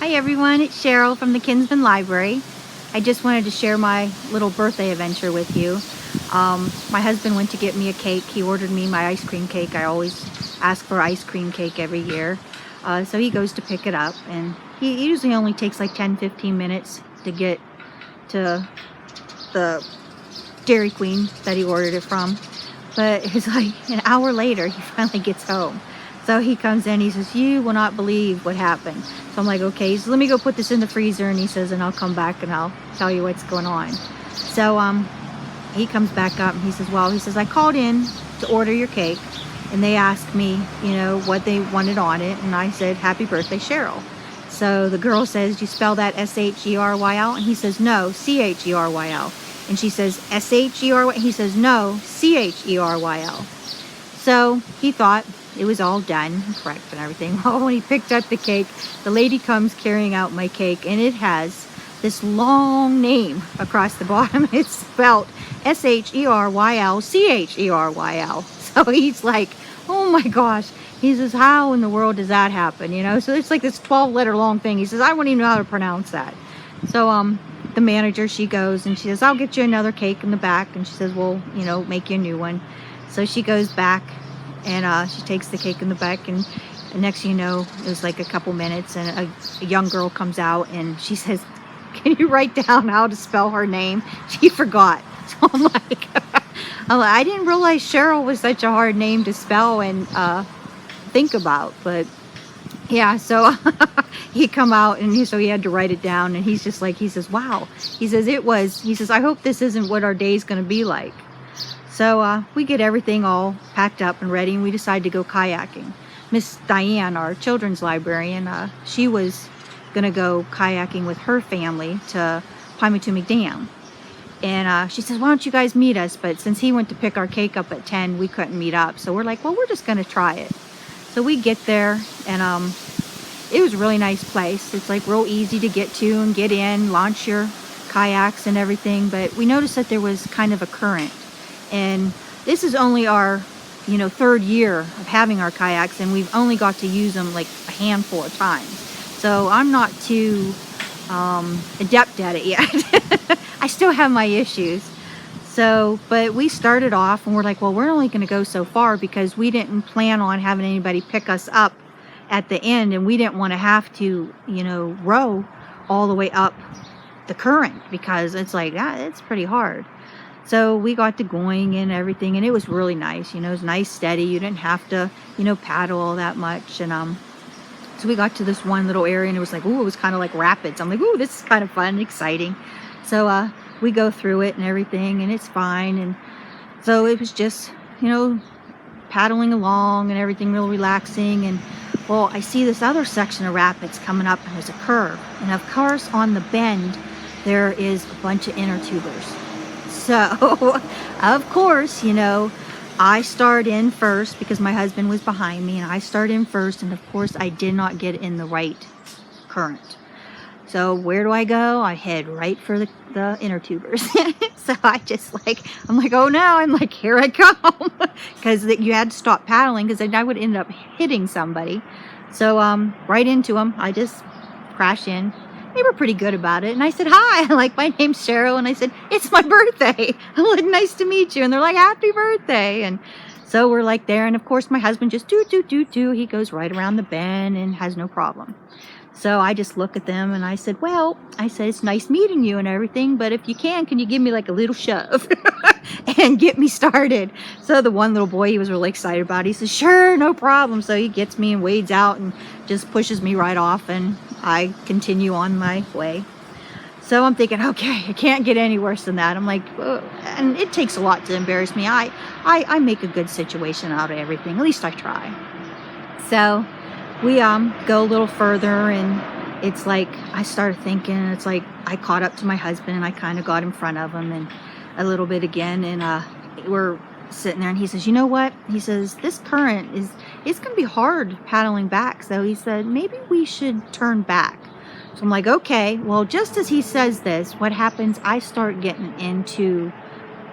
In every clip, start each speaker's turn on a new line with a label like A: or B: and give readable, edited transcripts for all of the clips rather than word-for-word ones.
A: Hi everyone, it's Cheryl from the Kinsman Library. I just wanted to share my little birthday adventure with you. My husband went to get me a cake. He ordered me my ice cream cake. I always ask for ice cream cake every year. So he goes to pick it up, and he usually only takes like 10-15 minutes to get to the Dairy Queen that he ordered it from. But it's like an hour later he finally gets home. So he comes in, he says, "You will not believe what happened." So I'm like, okay, so let me go put this in the freezer, and he says, and I'll come back and I'll tell you what's going on. So he comes back up and he says, well, he says, I called in to order your cake, and they asked me, what they wanted on it, and I said, "Happy birthday, Cheryl." So the girl says, "Do you spell that S-H-E-R-Y-L?" And he says, "No, C-H-E-R-Y-L." And she says, "S-H-E-R-Y-L?" And he says, "No, C-H-E-R-Y-L." So he thought it was all done and correct and everything. Well, when he picked up the cake, the lady comes carrying out my cake, and it has this long name across the bottom. It's spelled S-H-E-R-Y-L, C-H-E-R-Y-L. So he's like, oh my gosh. He says, how in the world does that happen? So it's like this 12-letter long thing. He says, I wouldn't even know how to pronounce that. So the manager, she goes and she says, "I'll get you another cake in the back." And she says, "Well, make you a new one." So she goes back and she takes the cake in the back, and next thing you know, it was like a couple minutes, and a young girl comes out and she says, "Can you write down how to spell her name?" She forgot. So I'm like, I didn't realize Cheryl was such a hard name to spell and think about. But yeah, so he come out, and so he had to write it down, and he's just like, he says, wow. He says, I hope this isn't what our day's going to be like. So we get everything all packed up and ready, and we decide to go kayaking. Miss Diane, our children's librarian, she was going to go kayaking with her family to Pymatumig Dam. And she says, "Why don't you guys meet us?" But since he went to pick our cake up at 10, we couldn't meet up. So we're like, well, we're just going to try it. So we get there, and it was a really nice place. It's like real easy to get to and get in, launch your kayaks and everything. But we noticed that there was kind of a current. And this is only our, third year of having our kayaks, and we've only got to use them like a handful of times. So I'm not too adept at it yet. I still have my issues. So, but we started off and we're like, well, we're only going to go so far because we didn't plan on having anybody pick us up at the end, and we didn't want to have to, row all the way up the current, because it's like, it's pretty hard. So we got to going and everything, and it was really nice. It was nice, steady. You didn't have to, paddle all that much. And so we got to this one little area, and it was like, ooh, it was kind of like rapids. I'm like, ooh, this is kind of fun, exciting. So we go through it and everything, and it's fine. And so it was just, paddling along and everything, real relaxing. And well, I see this other section of rapids coming up, and there's a curve. And of course, on the bend, there is a bunch of inner tubers. So, of course, I start in first because my husband was behind me, and I start in first, and of course I did not get in the right current. So where do I go? I head right for the inner tubers. So I'm like, oh no, I'm like, here I come. Because you had to stop paddling, because I would end up hitting somebody. So right into them, I just crash in. They were pretty good about it. And I said, "Hi," like, my name's Cheryl. And I said, "It's my birthday." I'm like, "Nice to meet you." And they're like, "Happy birthday." And so we're like there. And of course, my husband just do. He goes right around the bend and has no problem. So I just look at them and I said, well, it's nice meeting you and everything, but if you can you give me like a little shove and get me started? So the one little boy, he was really excited about it. He says, "Sure, no problem." So he gets me and wades out and just pushes me right off, and I continue on my way. So I'm thinking, okay, I can't get any worse than that. I'm like, and it takes a lot to embarrass me. I make a good situation out of everything. At least I try. So we go a little further, and it's like I started thinking, it's like I caught up to my husband, and I kind of got in front of him and a little bit again, and we're sitting there, and he says, "You know what?" He says, "This current it's going to be hard paddling back." So he said, "Maybe we should turn back." So I'm like, okay. Well, just as he says this, what happens, I start getting into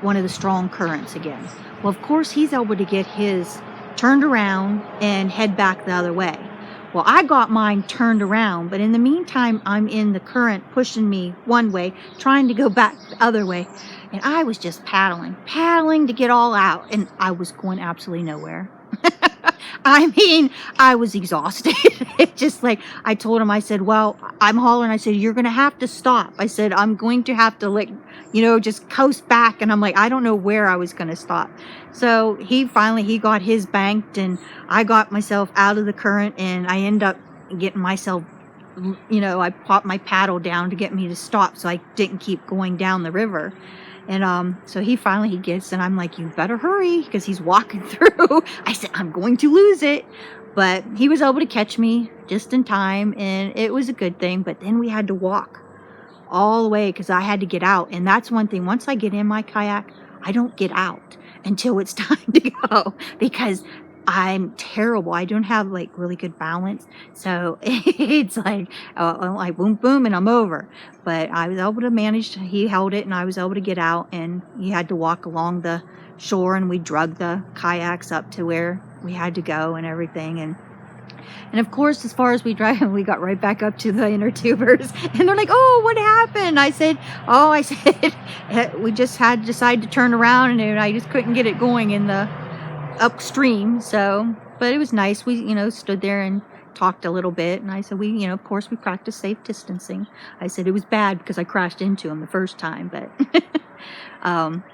A: one of the strong currents again. Well, of course, he's able to get his turned around and head back the other way. Well, I got mine turned around, but in the meantime, I'm in the current pushing me one way, trying to go back the other way. And I was just paddling to get all out, and I was going absolutely nowhere. I mean, I was exhausted. It's just like, I told him, I said, well, I'm hollering. I said, you're going to have to stop. I said, I'm going to have to, like, just coast back. And I'm like, I don't know where I was going to stop. So he got his banked, and I got myself out of the current, and I end up getting myself, I popped my paddle down to get me to stop so I didn't keep going down the river. And so he gets, and I'm like, you better hurry, because he's walking through. I said, I'm going to lose it. But he was able to catch me just in time, and it was a good thing. But then we had to walk all the way because I had to get out. And that's one thing. Once I get in my kayak, I don't get out until it's time to go, because I'm terrible. I don't have like really good balance. So it's like, I'm like boom, boom, and I'm over. But I was able to manage. He held it, and I was able to get out, and he had to walk along the shore, and we drug the kayaks up to where we had to go and everything. And of course, as far as we drive, we got right back up to the inner tubers, and they're like, oh, what happened? I said, we just had to decide to turn around, and I just couldn't get it going in the upstream. So, but it was nice. We, stood there and talked a little bit, and I said, of course we practiced safe distancing. I said it was bad because I crashed into him the first time, but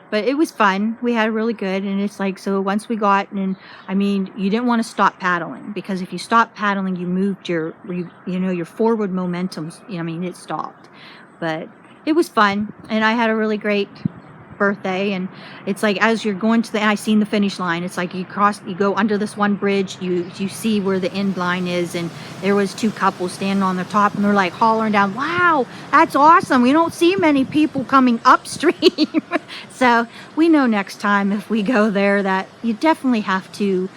A: but it was fun. We had really good, and it's like, so once we got, and I mean, you didn't want to stop paddling, because if you stop paddling, you moved your forward momentum. It stopped. But it was fun, and I had a really great birthday. And it's like, as you're going to I seen the finish line. It's like you go under this one bridge, you see where the end line is, and there was two couples standing on the top, and they're like hollering down, wow, that's awesome, we don't see many people coming upstream. So we know next time if we go there that you definitely have to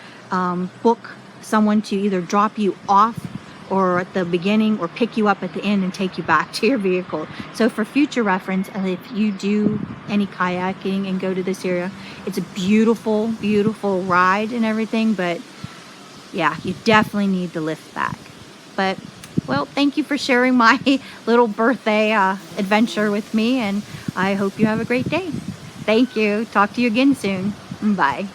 A: book someone to either drop you off or at the beginning, or pick you up at the end and take you back to your vehicle. So for future reference, if you do any kayaking and go to this area, it's a beautiful, beautiful ride and everything, but yeah, you definitely need the lift back. But, well, thank you for sharing my little birthday adventure with me, and I hope you have a great day. Thank you. Talk to you again soon. Bye.